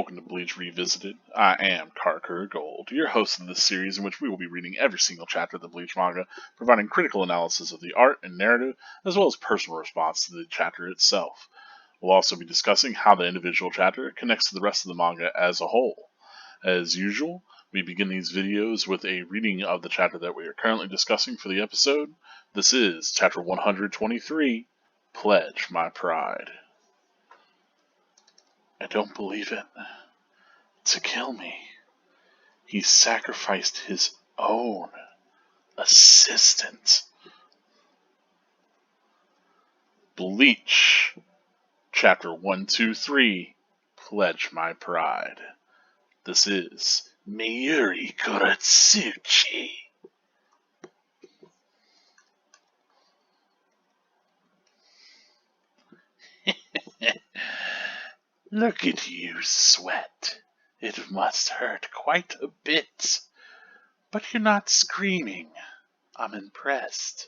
welcome to Bleach Revisited. I am Karkur Gold, your host of this series in which we will be reading every single chapter of the Bleach manga, providing critical analysis of the art and narrative, as well as personal response to the chapter itself. We'll also be discussing how the individual chapter connects to the rest of the manga as a whole. As usual, we begin these videos with a reading of the chapter that we are currently discussing for the episode. This is Chapter 123, Pledge My Pride. I don't believe it. To kill me, he sacrificed his own assistant. Bleach, Chapter 123, Pledge My Pride. This is Mayuri Kuratsuchi. Look at you sweat. It must hurt quite a bit. But you're not screaming. I'm impressed.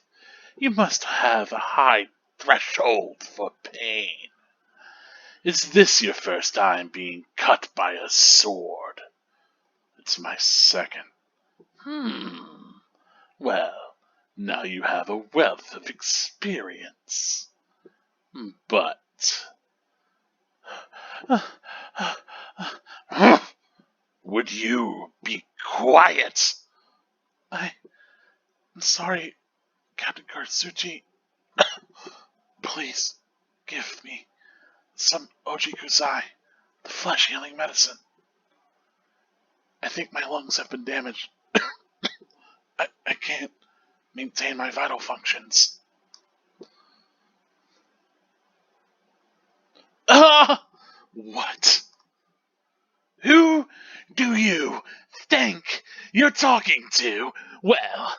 You must have a high threshold for pain. Is this your first time being cut by a sword? It's my second. Well, now you have a wealth of experience. But... would you be quiet? I'm sorry, Captain Kuratsuchi. Please, give me some Ojikuzai, the flesh-healing medicine. I think my lungs have been damaged. I can't maintain my vital functions. What? Who do you think you're talking to? Well,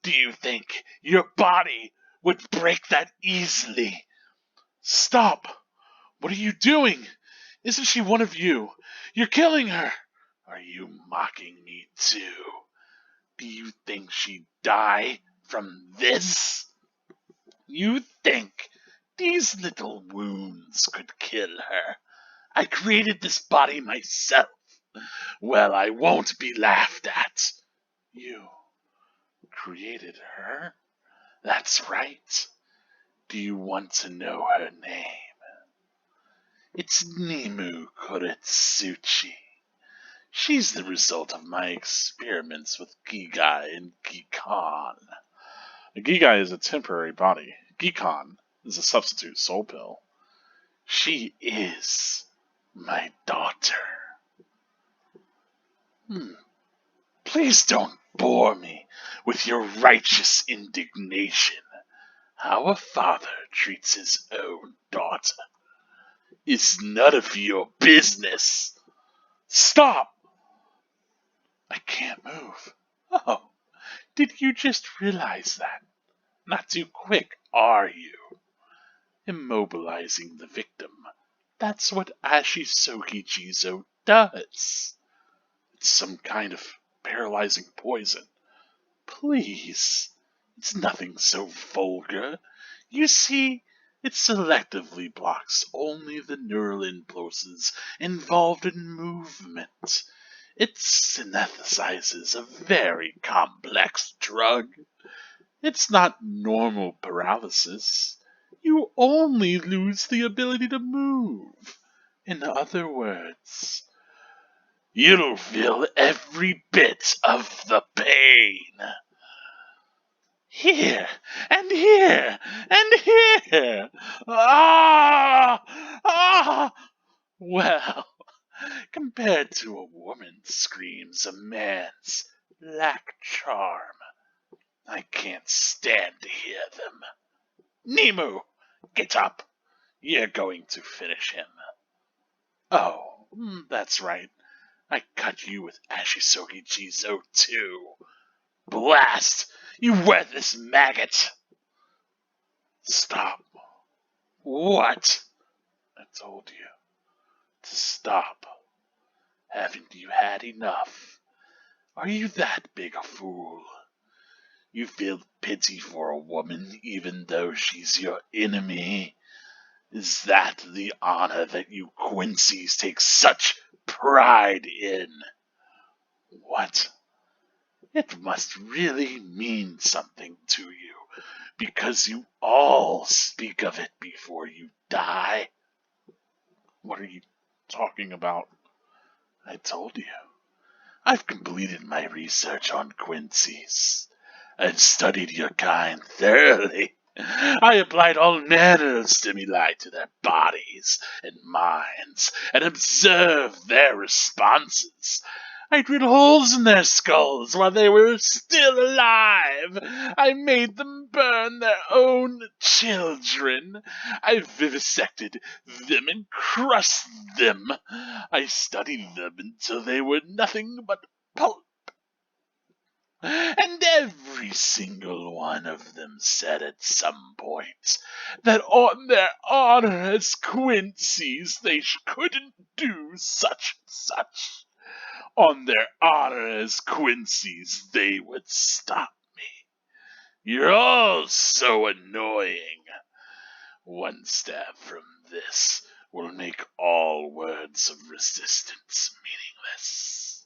do you think your body would break that easily? Stop! What are you doing? Isn't she one of you? You're killing her! Are you mocking me too? Do you think she'd die from this? You think these little wounds could kill her? I created this body myself. Well, I won't be laughed at. You created her? That's right. Do you want to know her name? It's Nimu Kuratsuchi. She's the result of my experiments with Gigai and Gikan. A Gigai is a temporary body. Gikan is a substitute soul pill. She is my daughter. Please don't bore me with your righteous indignation. How a father treats his own daughter is none of your business. Stop! I can't move. Oh, did you just realize that? Not too quick, are you? Immobilizing the victim. That's what Ashisogi Jizo does. It's some kind of paralyzing poison. Please, it's nothing so vulgar. You see, it selectively blocks only the neural impulses involved in movement. It synthesizes a very complex drug. It's not normal paralysis. You only lose the ability to move. In other words, you'll feel every bit of the pain. Here, and here, and here. Well, compared to a woman's screams, a man's lack charm. I can't stand to hear them. Nimu, get up. You're going to finish him. Oh, that's right. I cut you with Ashisogi Jizo too. Blast! You worthless maggot! Stop. What? I told you to stop. Haven't you had enough? Are you that big a fool? You feel pity for a woman even though she's your enemy? Is that the honor that you Quincy's take such pride in. What? It must really mean something to you, because you all speak of it before you die. What are you talking about? I told you. I've completed my research on Quincy's. I've studied your kind thoroughly. I applied all manner of stimuli to their bodies and minds and observed their responses. I drilled holes in their skulls while they were still alive. I made them burn their own children. I vivisected them and crushed them. I studied them until they were nothing but pulp. And every single one of them said at some point that on their honor as Quincy's they couldn't do such and such. On their honor as Quincy's they would stop me. You're all so annoying. One stab from this will make all words of resistance meaningless.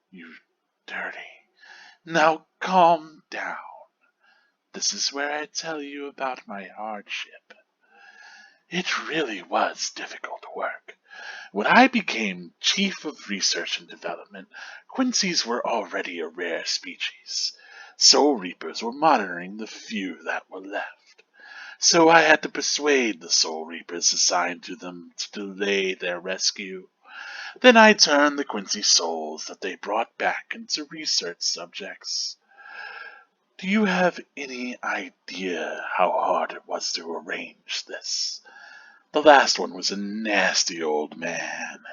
You dirty. Now calm down. This is where I tell you about my hardship. It really was difficult work. When I became Chief of Research and Development, Quincy's were already a rare species. Soul Reapers were monitoring the few that were left. So I had to persuade the Soul Reapers assigned to them to delay their rescue. Then I turned the Quincy souls that they brought back into research subjects. Do you have any idea how hard it was to arrange this? The last one was a nasty old man.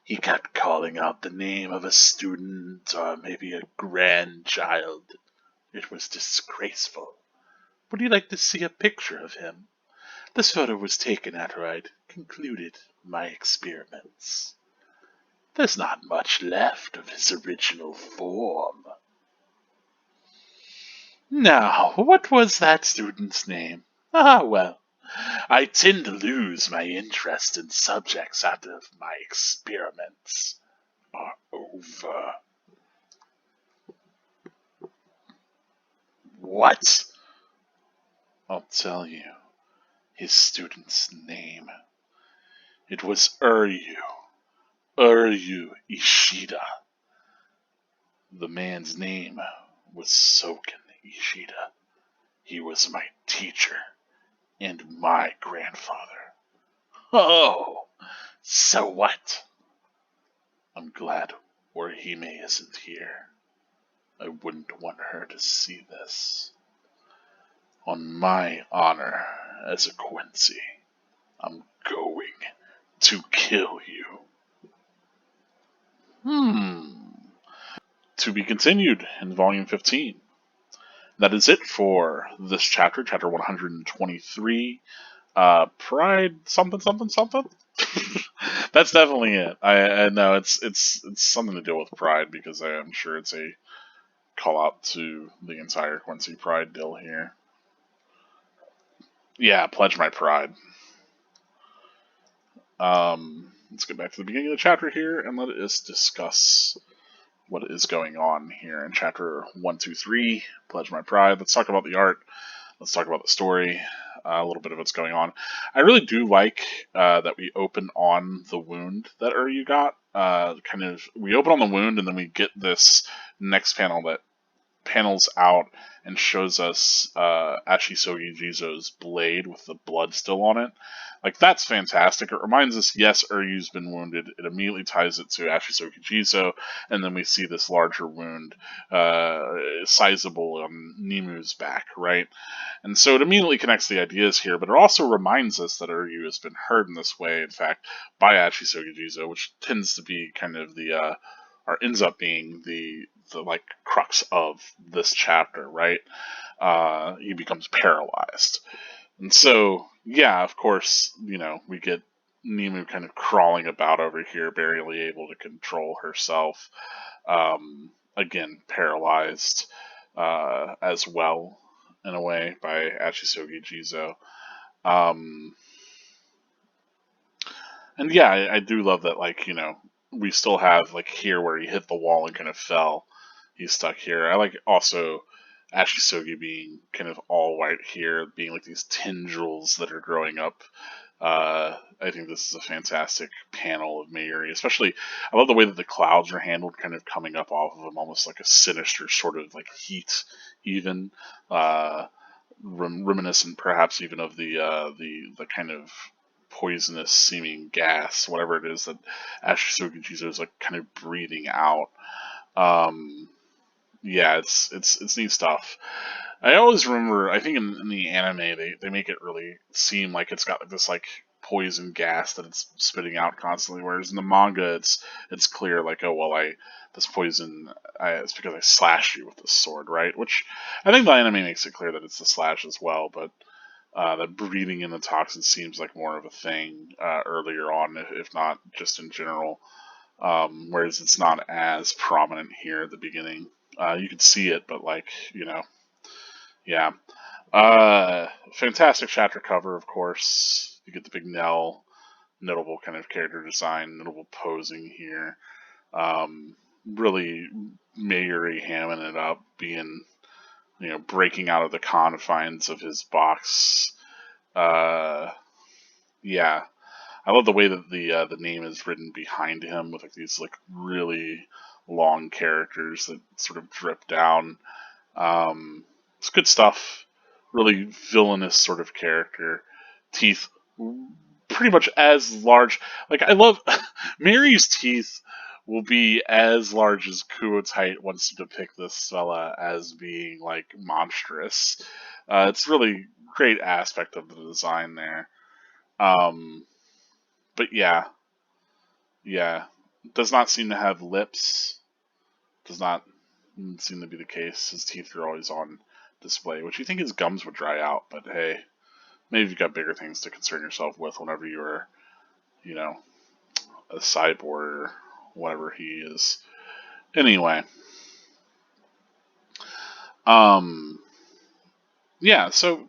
He kept calling out the name of a student or maybe a grandchild. It was disgraceful. Would you like to see a picture of him? This photo was taken after I'd concluded my experiments. There's not much left of his original form. Now, what was that student's name? Ah, well, I tend to lose my interest in subjects after my experiments are over. What? I'll tell you. His student's name. It was Uryu Ishida. The man's name was Soken Ishida. He was my teacher and my grandfather. Oh, so what? I'm glad Orihime isn't here. I wouldn't want her to see this. On my honor as a Quincy, I'm going to kill you. To be continued in Volume 15. That is it for this chapter, Chapter 123. Pride something something something. That's definitely it. I know it's something to deal with pride, because I'm sure it's a call out to the entire Quincy Pride deal here. Yeah, pledge my pride. Let's get back to the beginning of the chapter here and let us discuss what is going on here in chapter 123, Pledge My Pride. Let's talk about the art. Let's talk about the story, a little bit of what's going on. I really do like that we open on the wound that Uryu got. We open on the wound, and then we get this next panel that panels out and shows us Ashisogi Jizo's blade with the blood still on it. Like, that's fantastic. It reminds us, yes, Uryu's been wounded. It immediately ties it to Ashisogi Jizo, and then we see this larger wound, sizable on Nimu's back, right? And so it immediately connects the ideas here, but it also reminds us that Uryu has been hurt in this way, in fact, by Ashisogi Jizo, which tends to be kind of the, or ends up being the like crux of this chapter, right? He becomes paralyzed. And so, yeah, of course, we get Nimu kind of crawling about over here, barely able to control herself. Again, paralyzed as well, in a way, by Ashisogi Jizo. And yeah, I do love that, like, we still have like here where he hit the wall and kind of fell. He's stuck here. I like also Ashisogi being kind of all white here, being like these tendrils that are growing up. I think this is a fantastic panel of Mayuri, especially I love the way that the clouds are handled, kind of coming up off of him, almost like a sinister sort of like heat, even reminiscent perhaps even of the kind of poisonous seeming gas, whatever it is that Ashisogi Jizo is like kind of breathing out. Um, yeah, it's neat stuff. I always remember, I think in the anime, they make it really seem like it's got this like poison gas that it's spitting out constantly, whereas in the manga, it's clear like, oh well, this poison, it's because I slashed you with this sword, right? Which I think the anime makes it clear that it's the slash as well, but that breathing in the toxin seems like more of a thing earlier on, if not just in general. Whereas it's not as prominent here at the beginning. You can see it, but like, yeah. Fantastic chapter cover, of course. You get the big notable kind of character design, notable posing here. Really Mayuri hamming it up, being, breaking out of the confines of his box. Yeah. I love the way that the name is written behind him with like these like really long characters that sort of drip down. It's good stuff. Really villainous sort of character. Teeth pretty much as large. Like I love Mary's teeth will be as large as Kuotai wants to depict this fella as being like monstrous. It's really great aspect of the design there. Um, but yeah, does not seem to have lips. Does not seem to be the case. His teeth are always on display, which you think his gums would dry out, but hey, maybe you've got bigger things to concern yourself with whenever you're, you know, a cyborg or whatever he is. Anyway, um, yeah. So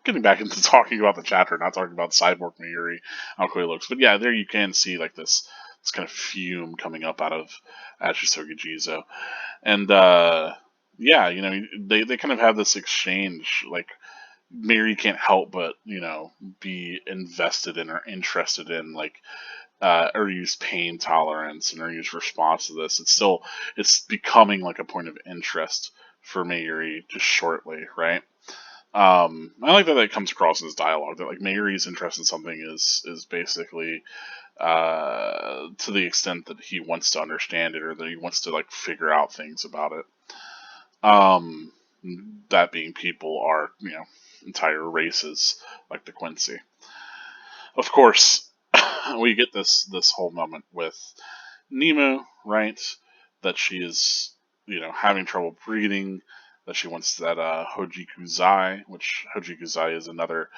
getting back into talking about the chapter, not talking about cyborg Mayuri, how cool he looks, but yeah, there you can see like this kind of fume coming up out of Achisogi Jizo. And yeah, they kind of have this exchange. Like Mary can't help but be invested in or interested in like Uryu's pain tolerance and Uryu's response to this. It's becoming like a point of interest for Mayuri just shortly, right? I like that comes across in his dialogue that like Mayuri's interest in something is basically to the extent that he wants to understand it or that he wants to like figure out things about it. Um, that being people are, entire races like the Quincy. Of course, we get this whole moment with Nemo, right? That she is, having trouble breathing. That she wants that Hojikuzai, which Hojikuzai is another.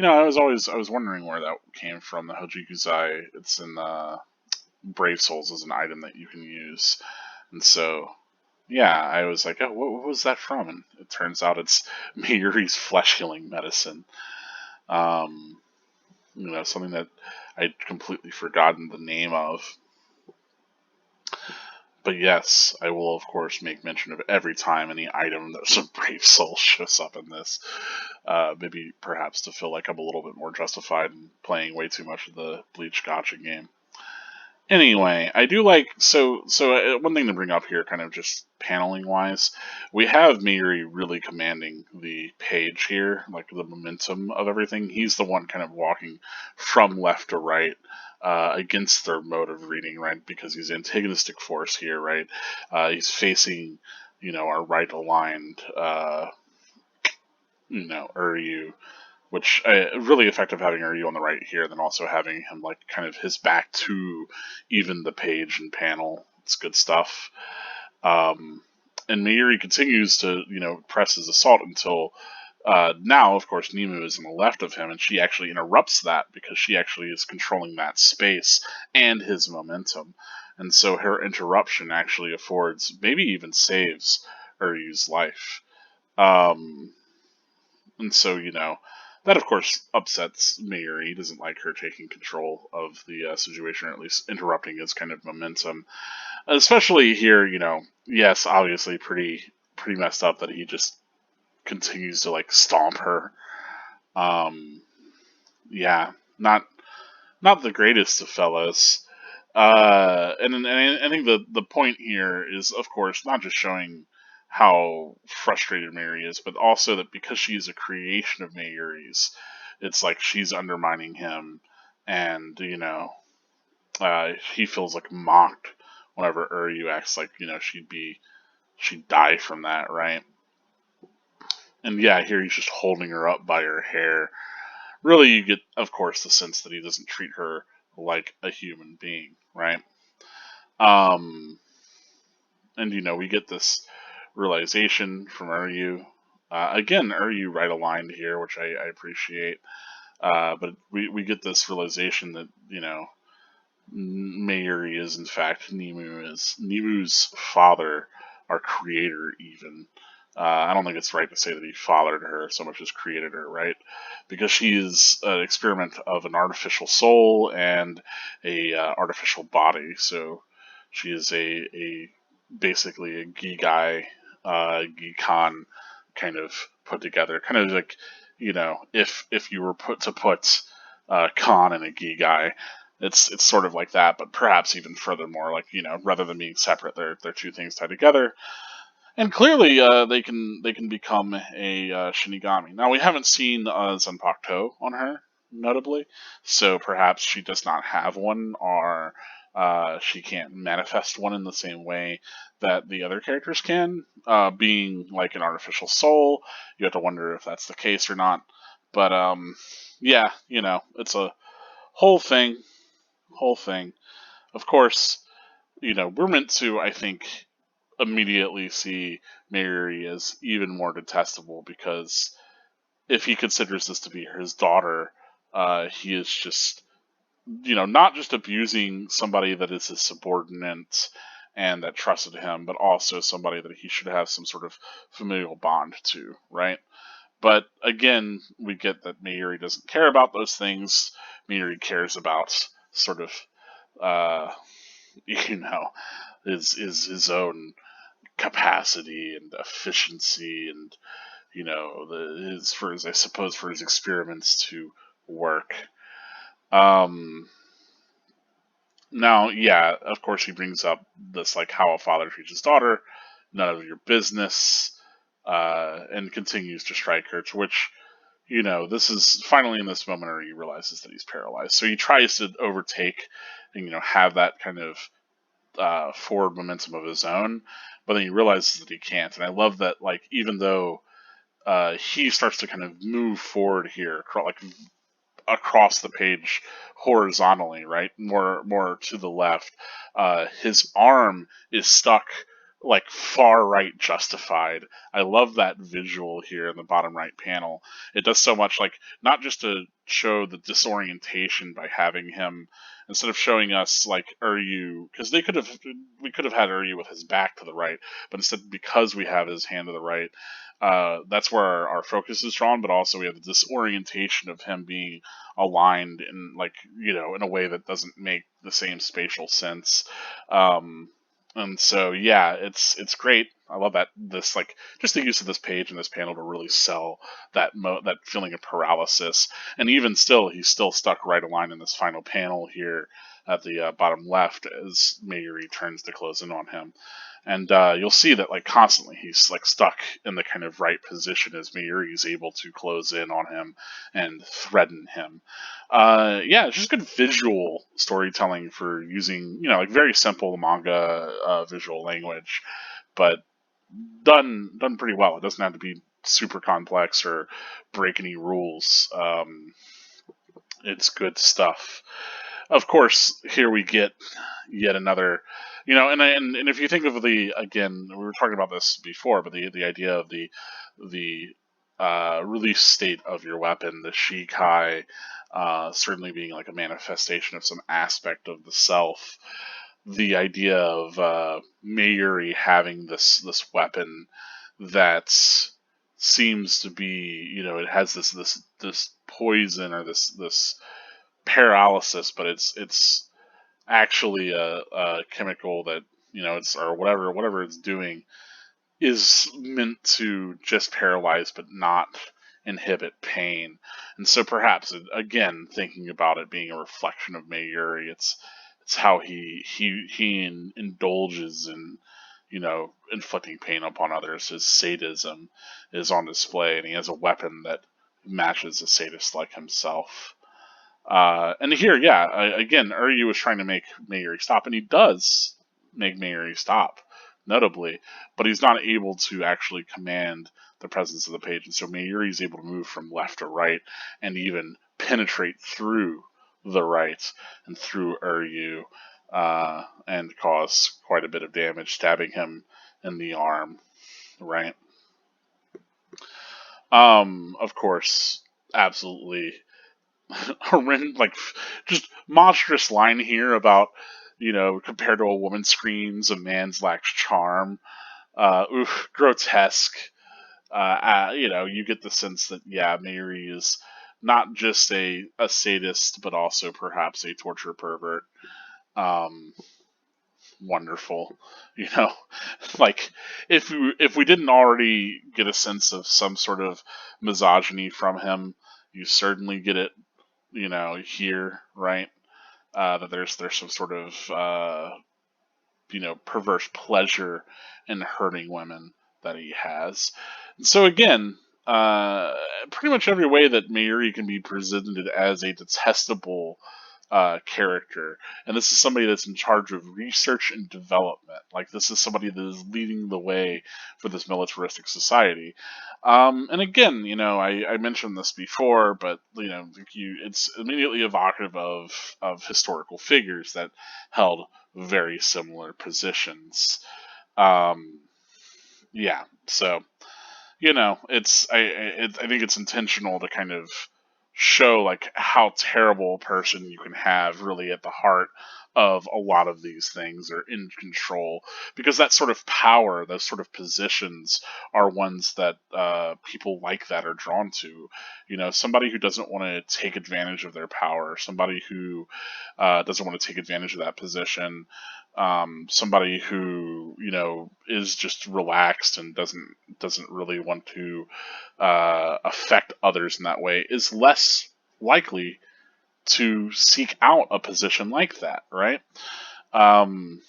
I was wondering where that came from. The Hojikuzai, it's in Brave Souls as an item that you can use, and so yeah, I was like, oh, what was that from? And it turns out it's Mayuri's flesh healing medicine. Um, something that I'd completely forgotten the name of. But yes, I will of course make mention of every time any item that's a Brave Soul shows up in this. Maybe perhaps to feel like I'm a little bit more justified in playing way too much of the Bleach Gotcha game. Anyway, I do like one thing to bring up here, kind of just paneling wise, we have Mayuri really commanding the page here, like the momentum of everything. He's the one kind of walking from left to right against their mode of reading, right? Because he's antagonistic force here, right? He's facing, our right aligned, Uryu, which really effective having Ryu on the right here, then also having him like kind of his back to even the page and panel. It's good stuff. And Mayuri continues to press his assault until now, of course, Nemu is on the left of him, and she actually interrupts that because she actually is controlling that space and his momentum. And so her interruption actually affords, maybe even saves Uryu's life. And so, That, of course, upsets Mayuri. He doesn't like her taking control of the situation, or at least interrupting his kind of momentum. Especially here, yes, obviously pretty messed up that he just continues to like stomp her. Um, yeah, not the greatest of fellows. And I think the point here is, of course, not just showing how frustrated Mary is, but also that because she's a creation of Mayuri's, it's like she's undermining him, and he feels like mocked whenever Uryu acts like she'd die from that, right? And yeah, here he's just holding her up by her hair. Really, you get, of course, the sense that he doesn't treat her like a human being, right? Um, and we get this realization from Uryu. Again, Uryu right aligned here, which I appreciate. But we get this realization that Mayuri is in fact Nimu's father, our creator even. I don't think it's right to say that he fathered her so much as created her, right? Because she is an experiment of an artificial soul and a artificial body. So she is a basically a Gigai, Gikan kind of put together, kind of like if you were put Khan in a Gigai, it's sort of like that, but perhaps even furthermore, like rather than being separate, they're two things tied together, and clearly they can become a Shinigami. Now we haven't seen Zanpakuto on her, notably, so perhaps she does not have one, or she can't manifest one in the same way that the other characters can. Being like an artificial soul, you have to wonder if that's the case or not. But yeah, it's a whole thing whole thing. Of course, we're meant to, I think, immediately see Mayuri as even more detestable because if he considers this to be his daughter, he is just, not just abusing somebody that is his subordinate and that trusted him, but also somebody that he should have some sort of familial bond to, right? But again, we get that Mayuri doesn't care about those things. Mayuri cares about sort of uh, you know, his own capacity and efficiency, and his for his I suppose for his experiments to work. Um, Now, yeah, of course, he brings up this like how a father treats his daughter, none of your business, and continues to strike her. To which this is finally in this moment where he realizes that he's paralyzed. So he tries to overtake and have that kind of forward momentum of his own, but then he realizes that he can't. And I love that, like, even though he starts to kind of move forward here, like across the page horizontally, right, more to the left, his arm is stuck like far right justified. I love that visual here in the bottom right panel. It does so much, like, not just to show the disorientation by having him, instead of showing us like Uryu, because we could have had Uryu with his back to the right, but instead, because we have his hand to the right, that's where our focus is drawn. But also we have the disorientation of him being aligned in, like, in a way that doesn't make the same spatial sense. And so yeah, it's great. I love that, this, like, just the use of this page and this panel to really sell that feeling of paralysis. And even still, he's still stuck right aligned in this final panel here at the bottom left as Mayuri turns to close in on him. And you'll see that, like, constantly he's like stuck in the kind of right position as Mayuri is able to close in on him and threaten him. Yeah, it's just good visual storytelling for using, like, very simple manga visual language, but done pretty well. It doesn't have to be super complex or break any rules. It's good stuff. Of course, here we get yet another, and if you think of the, again, we were talking about this before, but the idea of the release state of your weapon, the Shikai, certainly being like a manifestation of some aspect of the self. The idea of Mayuri having this weapon that's seems to be, it has this poison or this paralysis, but it's actually a chemical that, it's, or whatever it's doing, is meant to just paralyze but not inhibit pain. And so perhaps, again, thinking about it being a reflection of Mayuri, it's how he indulges in, inflicting pain upon others. His sadism is on display, and he has a weapon that matches a sadist like himself. And here, yeah, again, Uryu was trying to make Mayuri stop, and he does make Mayuri stop, notably, but he's not able to actually command the presence of the page, and so Mayuri is able to move from left to right and even penetrate through the right and through Uryu, and cause quite a bit of damage, stabbing him in the arm, right? Of course, absolutely horrendous, like, just monstrous line here about, compared to a woman screams, a man's lacks charm. Grotesque. You get the sense that, yeah, Mayuri is not just a sadist, but also perhaps a torture pervert. Um, Wonderful, you know, like, if we didn't already get a sense of some sort of misogyny from him, you certainly get it, here, right? That there's some sort of perverse pleasure in hurting women that he has. And so again, pretty much every way that Mayuri can be presented as a detestable character, and this is somebody that's in charge of research and development. Like, this is somebody that is leading the way for this militaristic society. And again, I mentioned this before, but it's immediately evocative of historical figures that held very similar positions. Um, yeah, so I think it's intentional to kind of show, like, how terrible a person you can have really at the heart of a lot of these things, or in control, because that sort of power, those sort of positions, are ones that people like that are drawn to. Somebody who doesn't want to take advantage of their power, somebody who doesn't want to take advantage of that position, somebody who is just relaxed and doesn't really want to affect others in that way, is less likely to seek out a position like that, right? Um,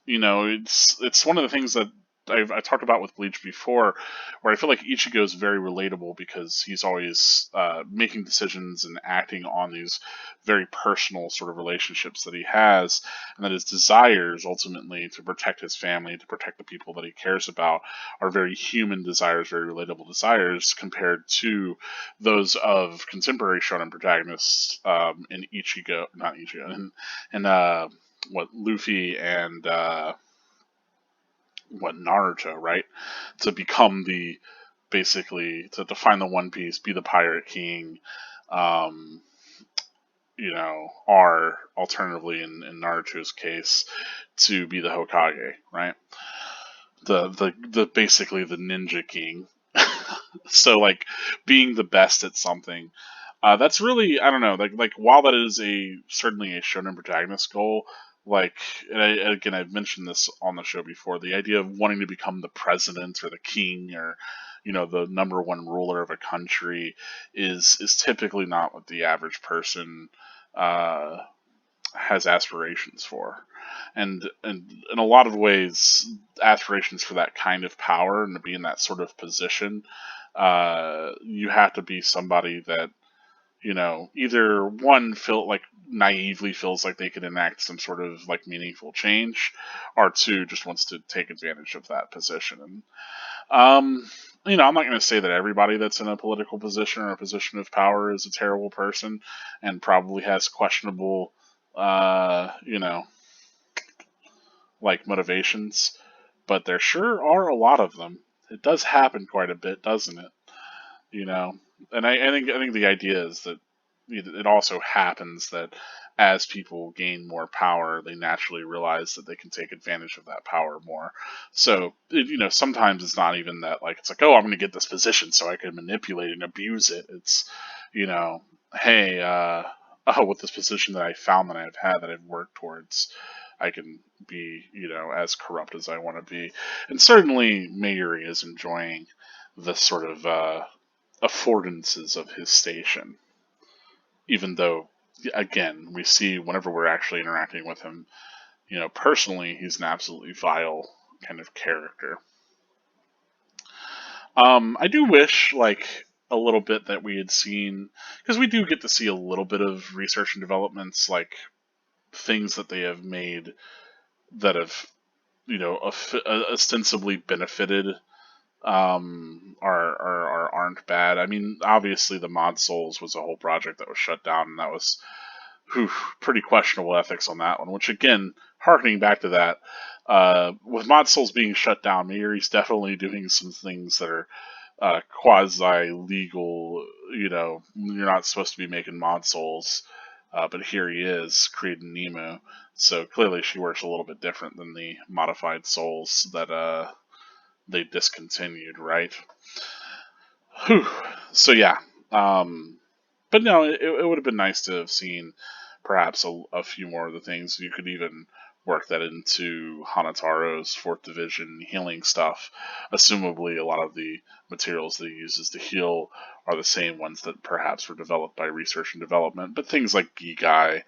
it's one of the things that I talked about with Bleach before, where I feel like Ichigo is very relatable because he's always making decisions and acting on these very personal sort of relationships that he has, and that his desires ultimately to protect his family, to protect the people that he cares about, are very human desires, very relatable desires, compared to those of contemporary shonen protagonists, in Ichigo, not Ichigo, in what Luffy and what Naruto, right? To become the basically to find the One Piece, be the Pirate King, um, or alternatively in Naruto's case, to be the Hokage, right? The basically the Ninja King. So, like, being the best at something. That's really, I don't know, like while that is certainly a shonen protagonist goal, like, and again, I've mentioned this on the show before, the idea of wanting to become the president or the king, or the number one ruler of a country, is typically not what the average person uh, has aspirations for. And in a lot of ways, aspirations for that kind of power and to be in that sort of position, you have to be somebody that, either one, feel like naively feels like they could enact some sort of, like, meaningful change, or two, just wants to take advantage of that position. And I'm not going to say that everybody that's in a political position or a position of power is a terrible person and probably has questionable, like, motivations, but there sure are a lot of them. It does happen quite a bit, doesn't it? You know, and I think the idea is that, it also happens that as people gain more power, they naturally realize that they can take advantage of that power more. So, sometimes it's not even that, like, it's like, oh, I'm going to get this position so I can manipulate and abuse it. It's, hey, oh, with this position that I found that I've had that I've worked towards, I can be, as corrupt as I want to be. And certainly Mayuri is enjoying the sort of affordances of his station, even though, again, we see whenever we're actually interacting with him, personally, he's an absolutely vile kind of character. I do wish, like, a little bit that we had seen, because we do get to see a little bit of research and developments, like things that they have made that have, ostensibly benefited, aren't bad. I mean, obviously, the Mod Souls was a whole project that was shut down, and that was pretty questionable ethics on that one. Which, again, harkening back to that, with Mod Souls being shut down, Mayuri's definitely doing some things that are quasi legal. You're not supposed to be making Mod Souls, but here he is creating Nemo. So clearly, she works a little bit different than the modified souls that they discontinued, right? Whew. So yeah, but no, it would have been nice to have seen perhaps a few more of the things. You could even work that into Hanataro's fourth division healing stuff. Assumably, a lot of the materials that he uses to heal are the same ones that perhaps were developed by research and development. But things like Gigai,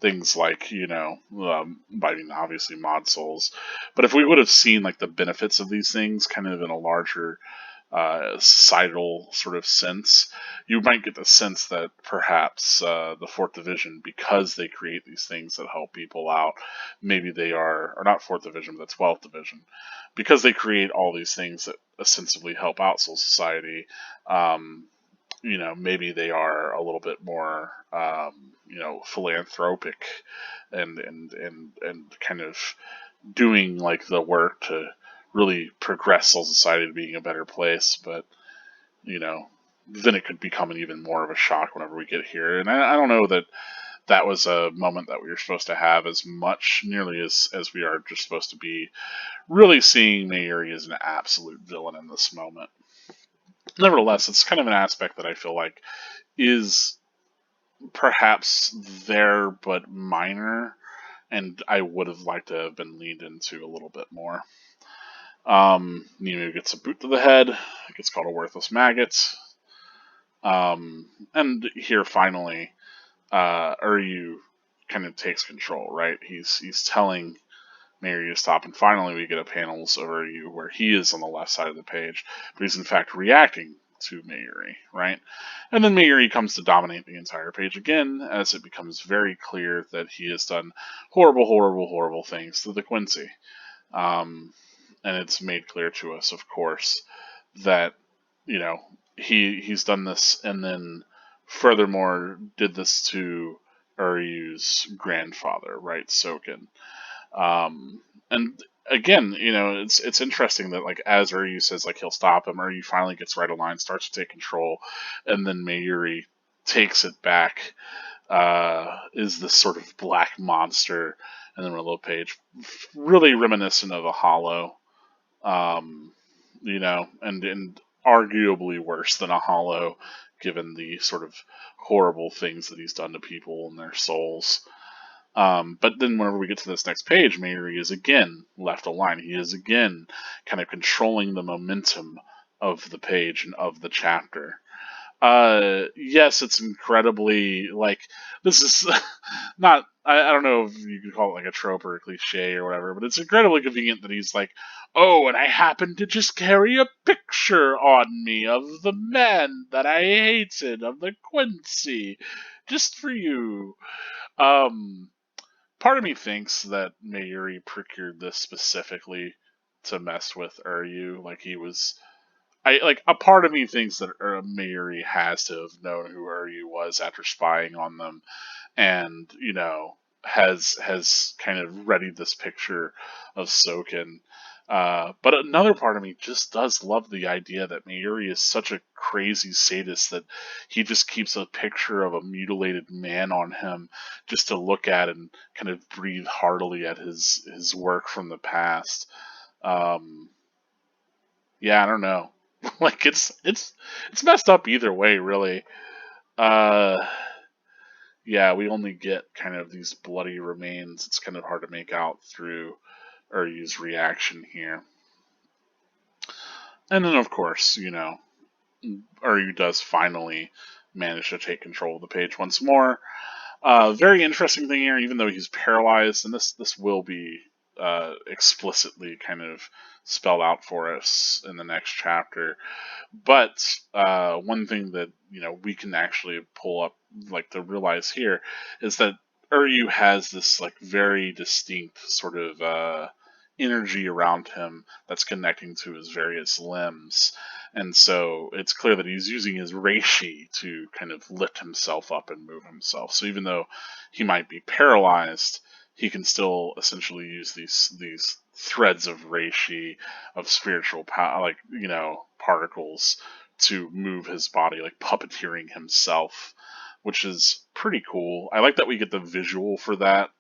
things like, biting obviously Mod Souls. But if we would have seen like the benefits of these things kind of in a larger societal sort of sense, you might get the sense that perhaps the Fourth Division, because they create these things that help people out, maybe they are, or not Fourth Division, but the 12th Division, because they create all these things that ostensibly help out Soul Society. Maybe they are a little bit more, philanthropic and kind of doing like the work to really progress Soul Society to being a better place. But you know, then it could become an even more of a shock whenever we get here. And I don't know that that was a moment that we were supposed to have as much, nearly as we are just supposed to be really seeing Mayuri as an absolute villain in this moment. Nevertheless, it's kind of an aspect that I feel like is perhaps there but minor, and I would have liked to have been leaned into a little bit more. Nemu gets a boot to the head, gets called a worthless maggot, and here finally, Uryu kind of takes control, right? He's telling Mayuri to stop, and finally we get a panels of Uryu where he is on the left side of the page, but he's in fact reacting to Mayuri, right? And then Mayuri comes to dominate the entire page again, as it becomes very clear that he has done horrible, horrible, horrible things to the Quincy. And it's made clear to us, of course, that he's done this, and then furthermore did this to Uryu's grandfather, right, Soken. And again, it's interesting that like as Uryu says like he'll stop him, Uryu finally gets right aligned, starts to take control, and then Mayuri takes it back. Is this sort of black monster in the middle of the page, really reminiscent of a Hollow, and arguably worse than a Hollow, given the sort of horrible things that he's done to people and their souls. But then whenever we get to this next page, Mayuri is again left aligned. He is again kind of controlling the momentum of the page and of the chapter. Yes, it's incredibly, like, this is not, I don't know if you could call it like a trope or a cliche or whatever, but it's incredibly convenient that he's like, oh, and I happen to just carry a picture on me of the man that I hated, of the Quincy, just for you. Um, Part of me thinks that Mayuri procured this specifically to mess with Uryu, like he was, a part of me thinks that Mayuri has to have known who Uryu was after spying on them, and has kind of readied this picture of Soken, But another part of me just does love the idea that Mayuri is such a crazy sadist that he just keeps a picture of a mutilated man on him just to look at and kind of breathe heartily at his work from the past. Um, yeah, I don't know. Like it's messed up either way, really. Uh, yeah, we only get kind of these bloody remains. It's kind of hard to make out through Uryu's reaction here. And then, of course, Uryu does finally manage to take control of the page once more. Very interesting thing here, even though he's paralyzed, and this will be explicitly kind of spelled out for us in the next chapter. But one thing that we can actually pull up, like to realize here, is that Uryu has this like very distinct sort of energy around him that's connecting to his various limbs, and so it's clear that he's using his reishi to kind of lift himself up and move himself. So even though he might be paralyzed, he can still essentially use these threads of reishi, of spiritual power, like particles, to move his body, like puppeteering himself, which is pretty cool. I like that we get the visual for that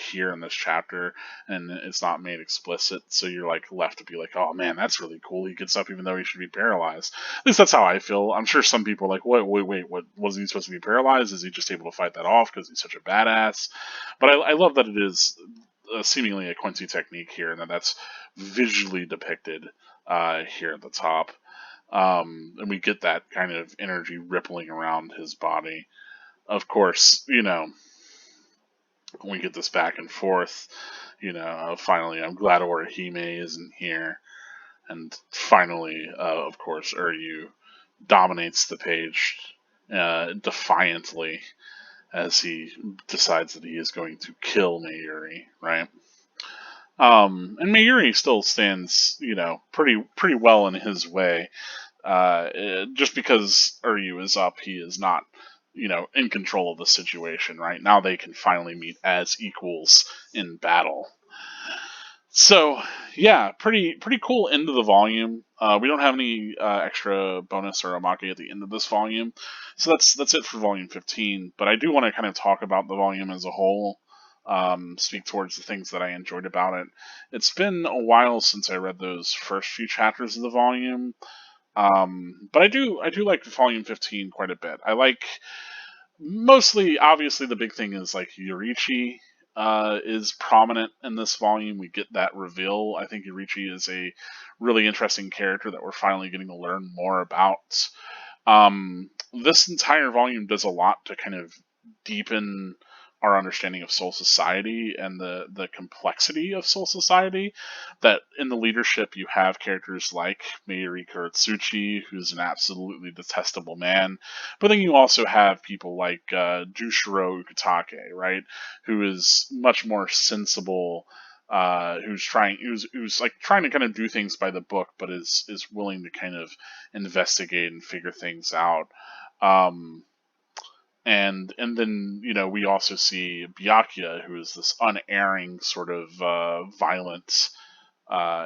here in this chapter, and it's not made explicit, so you're like left to be like, oh man, that's really cool. He gets up even though he should be paralyzed. At least that's how I feel. I'm sure some people are like, wait, what, was he supposed to be paralyzed? Is he just able to fight that off because he's such a badass? But I love that it is seemingly a Quincy technique here, and that's visually depicted here at the top. And we get that kind of energy rippling around his body. Of course, we get this back and forth. Finally, I'm glad Orihime isn't here. And finally, of course, Uryu dominates the page defiantly as he decides that he is going to kill Mayuri, right? And Mayuri still stands, pretty well in his way. Just because Uryu is up, he is not, in control of the situation. Right now, they can finally meet as equals in battle. So yeah, pretty cool end of the volume. We don't have any extra bonus or omake at the end of this volume, so that's it for volume 15. But I do want to kind of talk about the volume as a whole. Speak towards the things that I enjoyed about it. It's been a while since I read those first few chapters of the volume, but I do like volume 15 quite a bit. I like mostly, obviously, the big thing is like Yorichi is prominent in this volume. We get that reveal. I think Yorichi is a really interesting character that we're finally getting to learn more about. This entire volume does a lot to kind of deepen our understanding of Soul Society and the complexity of Soul Society. That in the leadership you have characters like Mayuri Kuratsuchi, who's an absolutely detestable man, but then you also have people like Jushiro Ukitake, right, who is much more sensible. Who's like trying to kind of do things by the book, but is willing to kind of investigate and figure things out. Um, and then we also see Byakuya, who is this unerring sort of violent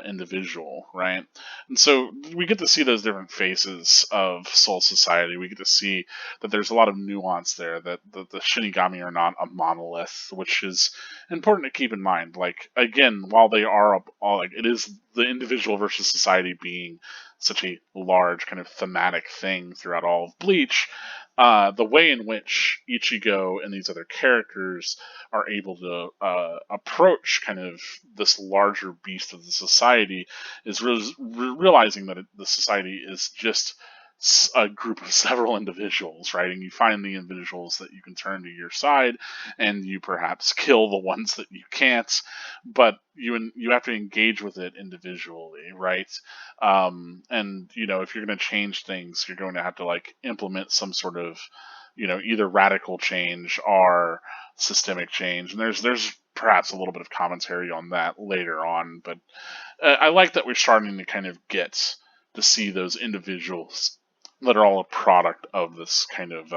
individual, right? And so we get to see those different faces of Soul Society. We get to see that there's a lot of nuance there, that the Shinigami are not a monolith, which is important to keep in mind. Like, again, while they are all, like, it is the individual versus society being such a large kind of thematic thing throughout all of Bleach. The way in which Ichigo and these other characters are able to approach kind of this larger beast of the society is realizing that the society is just a group of several individuals, right? And you find the individuals that you can turn to your side, and you perhaps kill the ones that you can't, but you have to engage with it individually, right? And if you're going to change things, you're going to have to like implement some sort of either radical change or systemic change, and there's perhaps a little bit of commentary on that later on, but I like that we're starting to kind of get to see those individuals that are all a product of this kind of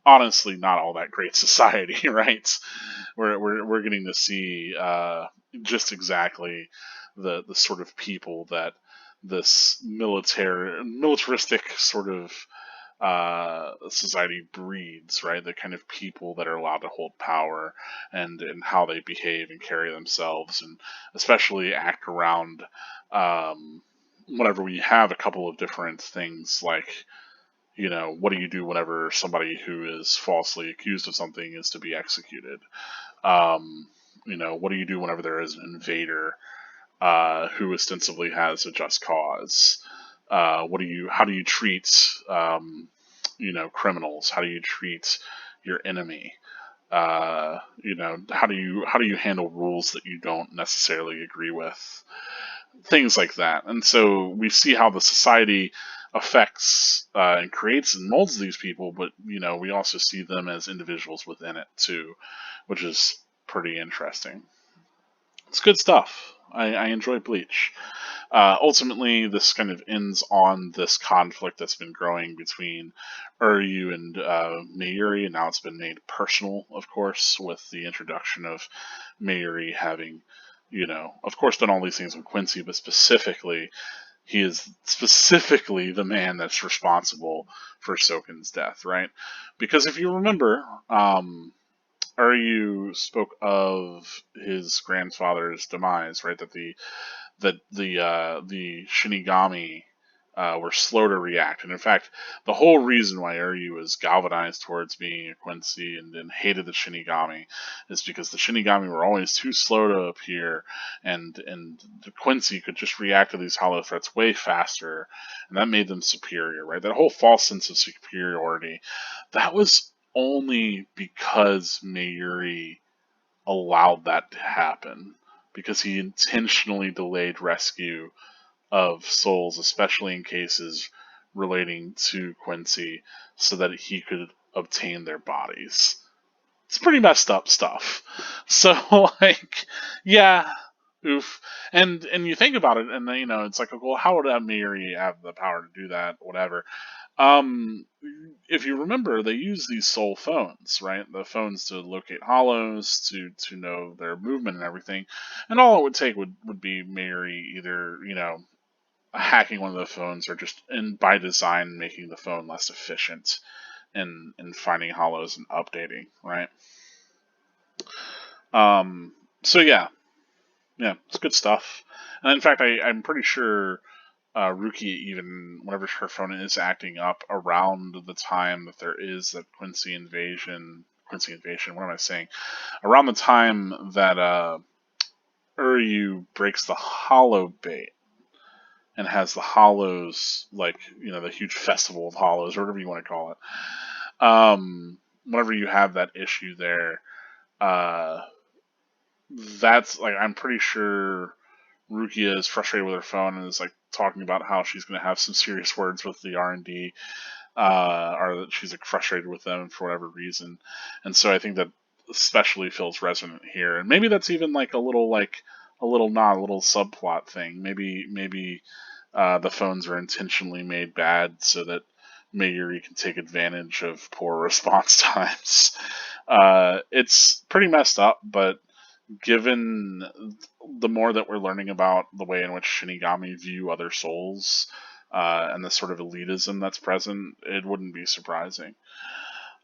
honestly not all that great society, right? We're getting to see just exactly the sort of people that this militaristic sort of society breeds, right? The kind of people that are allowed to hold power, and how they behave and carry themselves, and especially act around whenever we have a couple of different things like, what do you do whenever somebody who is falsely accused of something is to be executed? What do you do whenever there is an invader who ostensibly has a just cause? How do you treat, criminals? How do you treat your enemy? How do you handle rules that you don't necessarily agree with? Things like that. And so we see how the society affects and creates and molds these people, but we also see them as individuals within it too, which is pretty interesting. It's good stuff. I enjoy Bleach. Ultimately, this kind of ends on this conflict that's been growing between Uryu and Mayuri, and now it's been made personal, of course, with the introduction of Mayuri having, of course, done all these things with Quincy, but specifically, he is specifically the man that's responsible for Soken's death, right? Because if you remember, Uryu spoke of his grandfather's demise, right? That the Shinigami were slow to react, and in fact, the whole reason why Uryu was galvanized towards being a Quincy and hated the Shinigami is because the Shinigami were always too slow to appear, and the Quincy could just react to these hollow threats way faster, and that made them superior, right? That whole false sense of superiority, that was only because Mayuri allowed that to happen, because he intentionally delayed rescue of souls, especially in cases relating to Quincy, so that he could obtain their bodies. It's pretty messed up stuff. So, like, yeah, oof. And you think about it, and then, it's like, well, how would Mayuri have the power to do that? Whatever. Um, if you remember, they use these soul phones, right? The phones to locate hollows, to know their movement and everything. And all it would take would be Mayuri either, hacking one of the phones, or just by design making the phone less efficient in finding hollows and updating, right? So yeah, it's good stuff. And in fact, I'm pretty sure Ruki, even whenever her phone is acting up around the time that there is that Quincy invasion, what am I saying? Around the time that Uryu breaks the hollow bait and has the hollows, like, the huge festival of hollows, or whatever you want to call it. Whenever you have that issue there, uh, that's like, I'm pretty sure Rukia is frustrated with her phone and is like talking about how she's going to have some serious words with the R&D, or that she's like frustrated with them for whatever reason. And so I think that especially feels resonant here, and maybe that's even like a little a little subplot thing. Maybe the phones are intentionally made bad so that Mayuri can take advantage of poor response times. It's pretty messed up, but given the more that we're learning about the way in which Shinigami view other souls, and the sort of elitism that's present, it wouldn't be surprising.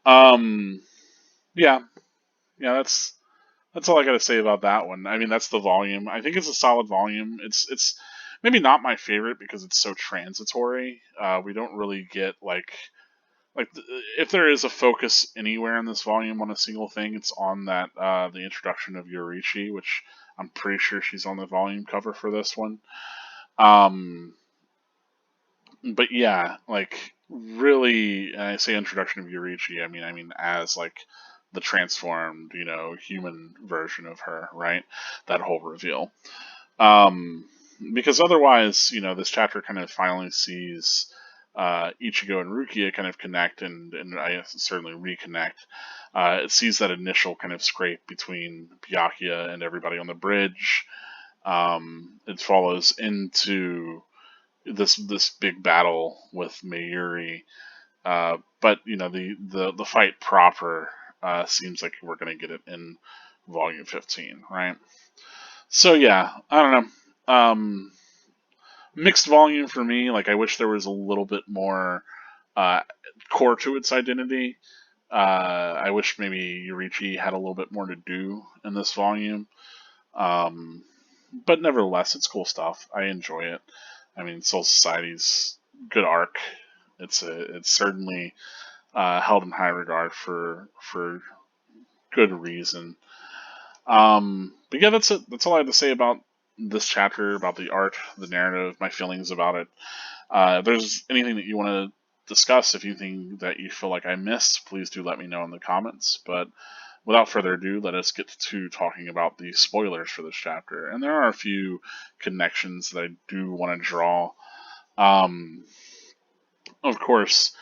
Um, yeah, yeah, that's all I got to say about that one. I mean, that's the volume. I think it's a solid volume. It's maybe not my favorite because it's so transitory. We don't really get like if there is a focus anywhere in this volume on a single thing, it's on that the introduction of Yorichi, which I'm pretty sure she's on the volume cover for this one. Um, but yeah, like, really, and I say introduction of Yorichi, I mean as like the transformed, human version of her, right? That whole reveal. Um, because otherwise, this chapter kind of finally sees Ichigo and Rukia kind of connect, and I certainly reconnect. It sees that initial kind of scrape between Byakuya and everybody on the bridge. It follows into this big battle with Mayuri, but the fight proper seems like we're going to get it in volume 15, right? So yeah, I don't know. mixed volume for me. Like, I wish there was a little bit more uh, core to its identity. I wish maybe Yurichi had a little bit more to do in this volume. Um, but nevertheless, it's cool stuff. I enjoy it. I mean, Soul Society's good arc. It's certainly held in high regard for good reason. But yeah, that's it. That's all I have to say about this chapter, about the art, the narrative, my feelings about it. If there's anything that you want to discuss, if you think that you feel like I missed, please do let me know in the comments. But without further ado, let us get to talking about the spoilers for this chapter. And there are a few connections that I do want to draw. Um, of course,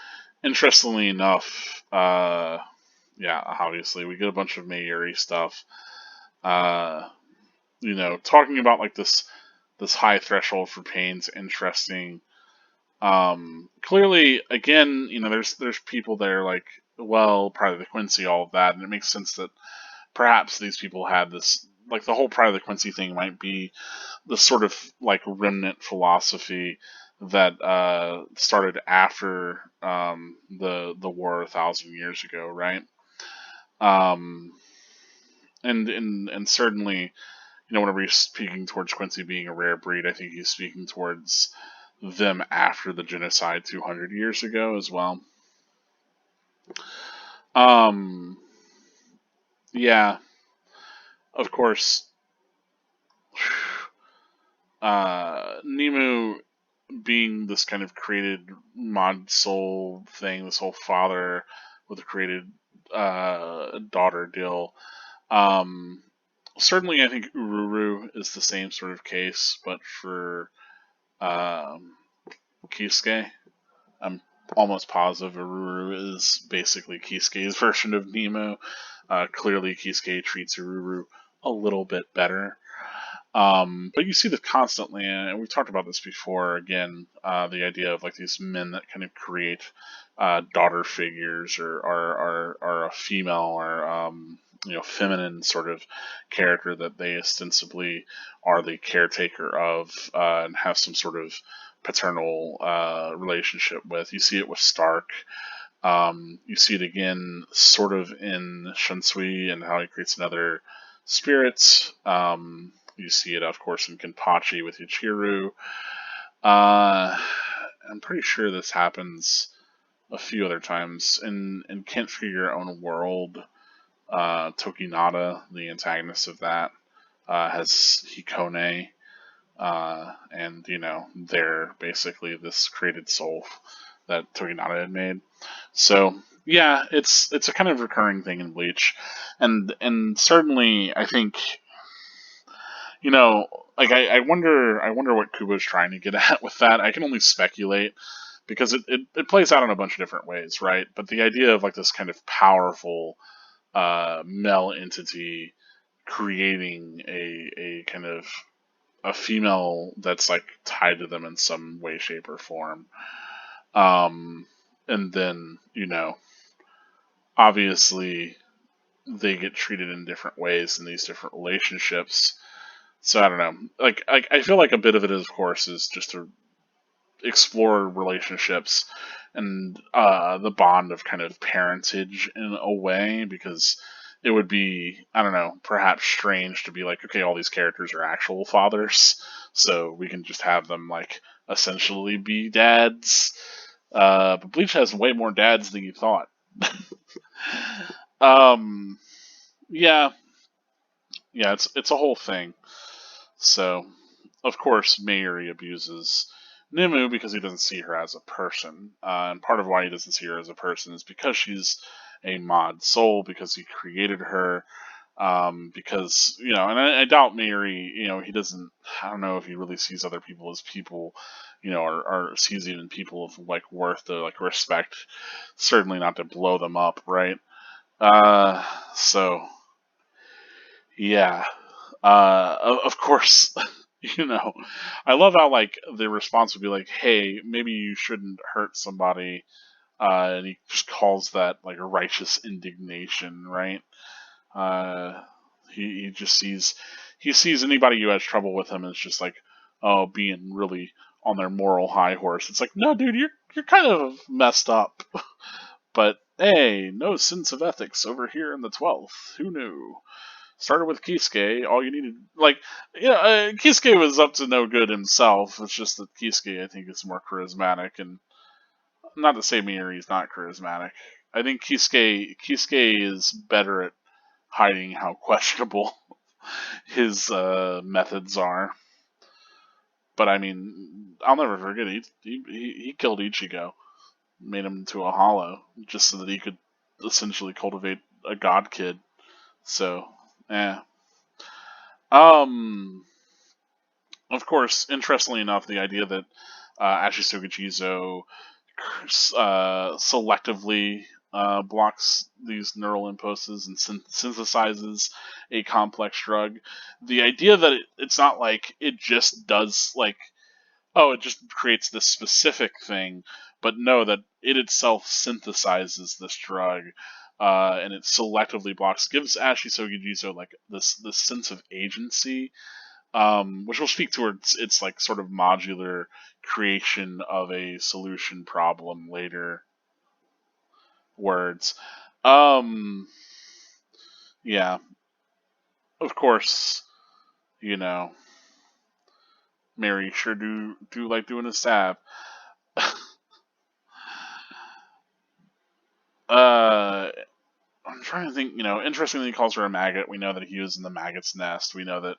interestingly enough, yeah, obviously, we get a bunch of Mayuri stuff. Uh, talking about like this high threshold for pain's interesting. Clearly, again, there's people there like, well, Pride of the Quincy, all of that, and it makes sense that perhaps these people had this, like the whole Pride of the Quincy thing might be the sort of like remnant philosophy that started after the war 1,000 years ago, right? Um, and certainly, whenever he's speaking towards Quincy being a rare breed, I think he's speaking towards them after the genocide 200 years ago as well. Um, yeah, of course, Nemu being this kind of created mod soul thing, this whole father with a created daughter deal. Um, Certainly, I think Ururu is the same sort of case, but for um, Kisuke. I'm almost positive Ururu is basically Kisuke's version of Nemo. Clearly, Kisuke treats Ururu a little bit better. But you see this constantly, and we've talked about this before. Again, the idea of like these men that kind of create daughter figures, or a female, or feminine sort of character that they ostensibly are the caretaker of, and have some sort of paternal relationship with. You see it with Stark. You see it again, sort of in Shunsui and how he creates another spirit. You see it, of course, in Kenpachi with Ichiru. I'm pretty sure this happens a few other times. In Can't Figure Your Own World, Tokinata, the antagonist of that, has Hikone. And, they're basically this created soul that Tokinata had made. So, yeah, it's a kind of recurring thing in Bleach. And certainly, I think, like I wonder what Kubo's trying to get at with that. I can only speculate because it plays out in a bunch of different ways, right? But the idea of like this kind of powerful male entity creating a kind of a female that's like tied to them in some way, shape, or form. And then, obviously they get treated in different ways in these different relationships. So I don't know. Like I feel like a bit of it, of course, is just to explore relationships and the bond of kind of parentage in a way, because it would be, I don't know, perhaps strange to be like, okay, all these characters are actual fathers, so we can just have them like essentially be dads. But Bleach has way more dads than you thought. um, yeah, yeah, it's a whole thing. So, of course, Mayuri abuses Nimu because he doesn't see her as a person. And part of why he doesn't see her as a person is because she's a mod soul, because he created her. Because, and I doubt Mayuri, he doesn't, I don't know if he really sees other people as people, or sees even people of, like, worth to, like, respect. Certainly not to blow them up, right? So, yeah. Of course, I love how like the response would be like, "Hey, maybe you shouldn't hurt somebody," and he just calls that like a righteous indignation, right? Uh, he just sees anybody who has trouble with him as just like being really on their moral high horse. It's like, no, dude, you're kind of messed up. But hey, no sense of ethics over here in the 12th. Who knew? Started with Kisuke. All you needed, like, Kisuke was up to no good himself. It's just that Kisuke, I think, is more charismatic, and not to say Mayuri's not charismatic. I think Kisuke is better at hiding how questionable his methods are. But I mean, I'll never forget he killed Ichigo, made him into a hollow, just so that he could essentially cultivate a god kid. So, yeah. Um, of course, interestingly enough, the idea that Ashisoka Jizo selectively blocks these neural impulses and synthesizes a complex drug. The idea that it's not like it just does, like, oh, it just creates this specific thing, but no, that it itself synthesizes this drug. And it selectively blocks, gives Ashi Sogijizo like this sense of agency, which will speak towards its like sort of modular creation of a solution problem later. Words, um, yeah, of course, you know, Mary sure do like doing a stab. uh, I'm trying to think. Interestingly, he calls her a maggot. We know that he was in the maggot's nest. We know that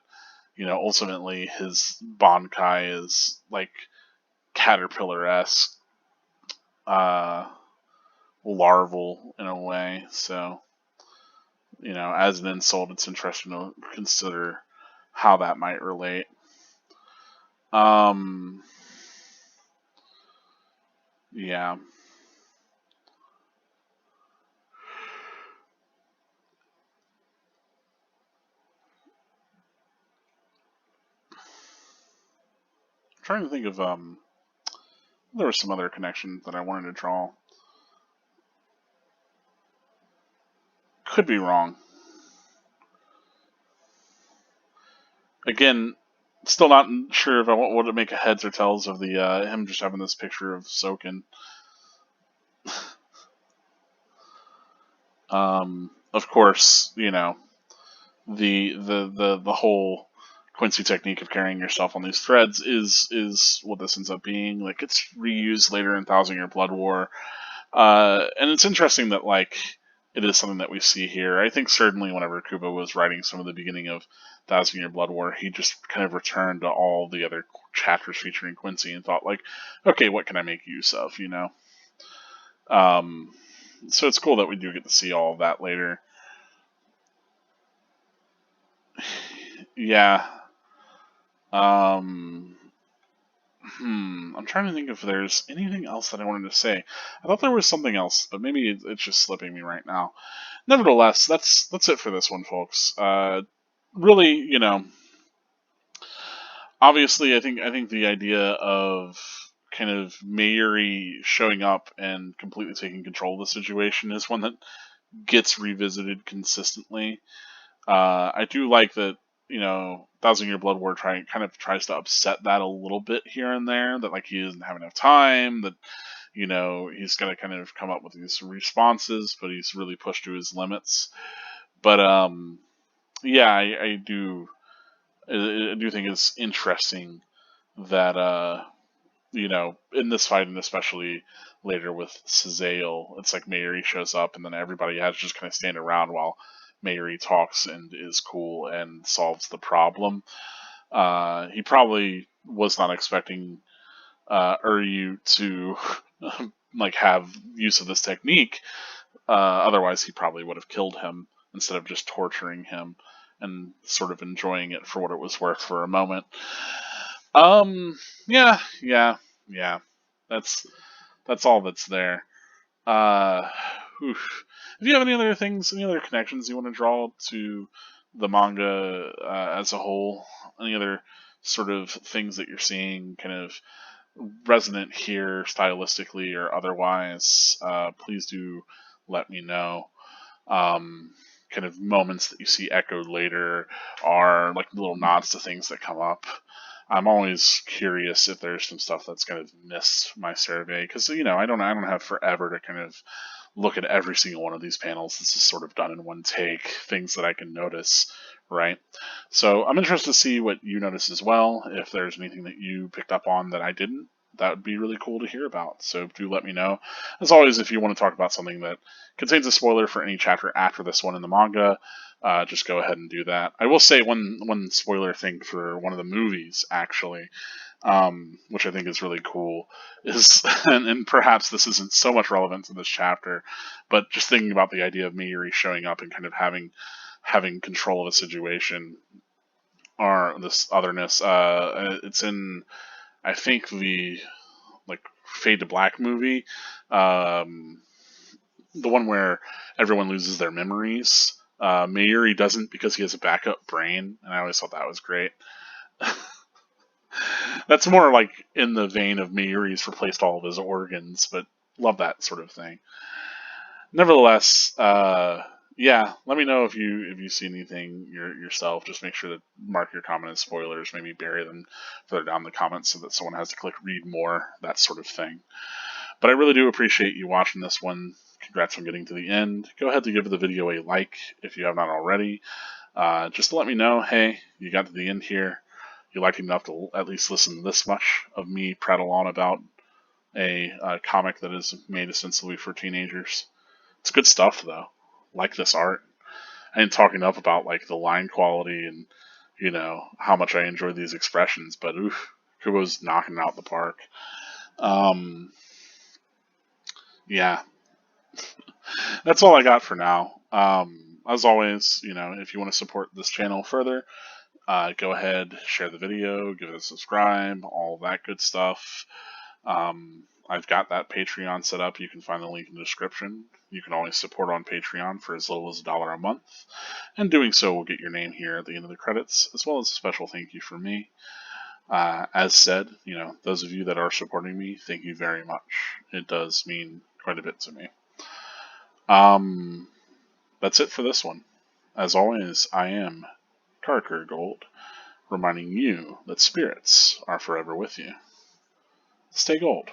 ultimately his Bankai is like caterpillar-esque, uh, larval in a way. So, as an insult, it's interesting to consider how that might relate. Um, yeah. I'm trying to think of there was some other connections that I wanted to draw. Could be wrong. Again, still not sure if I want to make a heads or tails of the him just having this picture of Soken. Of course, the whole Quincy technique of carrying yourself on these threads is what this ends up being. Like, it's reused later in Thousand Year Blood War, and it's interesting that like it is something that we see here. I think certainly whenever Kubo was writing some of the beginning of Thousand Year Blood War, he just kind of returned to all the other chapters featuring Quincy and thought like, okay, what can I make use of? Um, so it's cool that we do get to see all of that later. Yeah. Um, I'm trying to think if there's anything else that I wanted to say. I thought there was something else, but maybe it's just slipping me right now. Nevertheless, that's it for this one, folks. Really, obviously, I think the idea of kind of Mayuri showing up and completely taking control of the situation is one that gets revisited consistently. I do like that, Thousand Year Blood War kind of tries to upset that a little bit here and there. That like he doesn't have enough time. That he's got to kind of come up with these responses, but he's really pushed to his limits. But yeah, I do think it's interesting that in this fight, and especially later with Cezale, it's like Mayuri shows up and then everybody has to just kind of stand around while Mayuri talks and is cool and solves the problem. He probably was not expecting Uryu to like have use of this technique. Otherwise, he probably would have killed him instead of just torturing him and sort of enjoying it for what it was worth for a moment. Yeah, yeah, yeah. That's all that's there. Uh, oof. If you have any other things, any other connections you want to draw to the manga as a whole, any other sort of things that you're seeing kind of resonant here stylistically or otherwise, please do let me know. Um, kind of moments that you see echoed later are like little nods to things that come up. I'm always curious if there's some stuff that's kind of missed my survey, because I don't have forever to kind of look at every single one of these panels. This is sort of done in one take, things that I can notice, right? So I'm interested to see what you notice as well. If there's anything that you picked up on that I didn't, that would be really cool to hear about. So do let me know. As always, if you want to talk about something that contains a spoiler for any chapter after this one in the manga, just go ahead and do that. I will say one spoiler thing for one of the movies, actually, which I think is really cool, is and perhaps this isn't so much relevant to this chapter, but just thinking about the idea of Mayuri showing up and kind of having control of a situation, or this otherness. It's in, I think, the like Fade to Black movie, um, the one where everyone loses their memories. Mayuri doesn't, because he has a backup brain, and I always thought that was great. That's more like in the vein of Mayuri's replaced all of his organs, but love that sort of thing. Nevertheless, yeah, let me know if you see anything yourself. Just make sure to mark your comment as spoilers. Maybe bury them further down the comments so that someone has to click read more, that sort of thing. But I really do appreciate you watching this one. Congrats on getting to the end. Go ahead to give the video a like if you have not already. Just to let me know, hey, you got to the end here. You liked enough to at least listen to this much of me prattle on about a comic that is made ostensibly for teenagers. It's good stuff, though. Like this art. I ain't talking up about like the line quality and how much I enjoy these expressions, but oof, Kubo's knocking it out the park. Yeah, that's all I got for now. As always, if you want to support this channel further, go ahead, share the video, give it a subscribe, all that good stuff. I've got that Patreon set up. You can find the link in the description. You can always support on Patreon for as little as $1 a month, and doing so will get your name here at the end of the credits, as well as a special thank you from me. As said, those of you that are supporting me, thank you very much. It does mean quite a bit to me. That's it for this one. As always, I am Carker Gold, reminding you that spirits are forever with you. Stay gold.